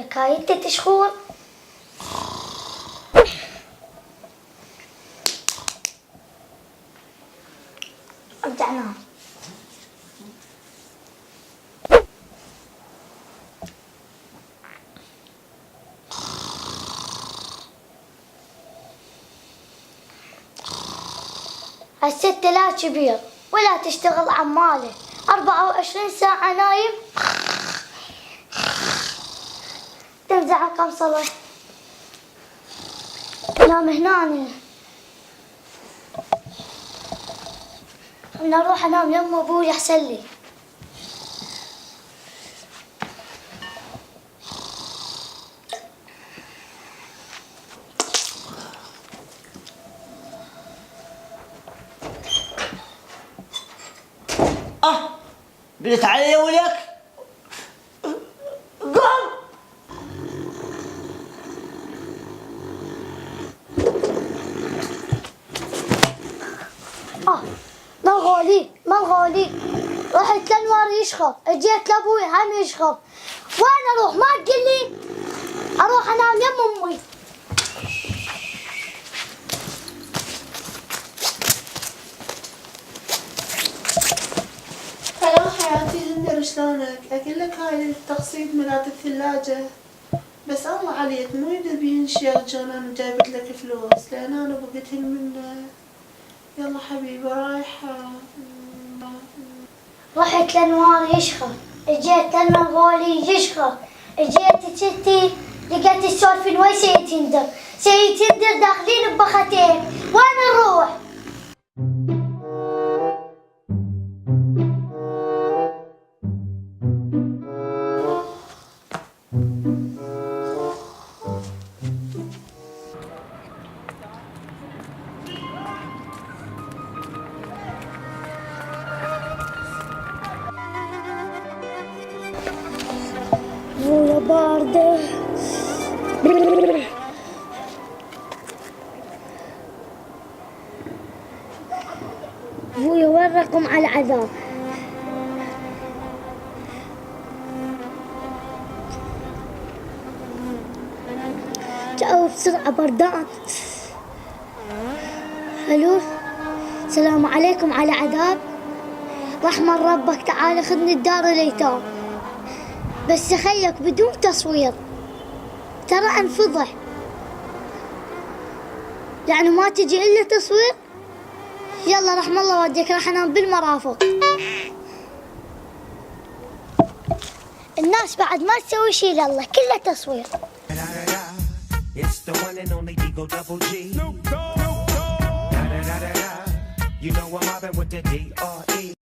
لك هاي انت تشخور. ارجع نام. هالست لا كبير ولا تشتغل عماله 24 ساعة نايم. تنزع كم صلاة نام هنا. خلنا اروح انام يم ابوي احسن لي. بدت علي يا ولك. قم. مالغولي رحت لانوار يشخر، اجيت لابوي هم يشخر، وين اروح ما تقول لي؟ اروح انام يم امي. هلا حياتي هندر شلونك؟ اقول لك هاي التقسيط مالت الثلاجة، بس الله عليك مو يبين شيرجون انا جايبت لك فلوس لان انا بقيتهن منه. يلا حبيبي رايحة. رحت لانوار يشخر، اجيت لمالغولي يشخر، اجيت ستي لقيت السولفين وين سيد هندر؟ سيد هندر داخلين ببختين، وين نروح؟ مويه باردة. مويه وين رقم على العذاب؟ جاوب بسرعة بردان. الو السلام عليكم على عذاب. رحمن ربك تعال خذني الدار اليتام، بس خليك بدون تصوير ترى انفضح، يعني ما تجي الا تصوير. يلا رحم الله والديك راح انام بالمرافق. الناس بعد ما تسوي شي لله كله تصوير. It's the one and only Eagle Double G. You know I'm mobbing with the D.R.E.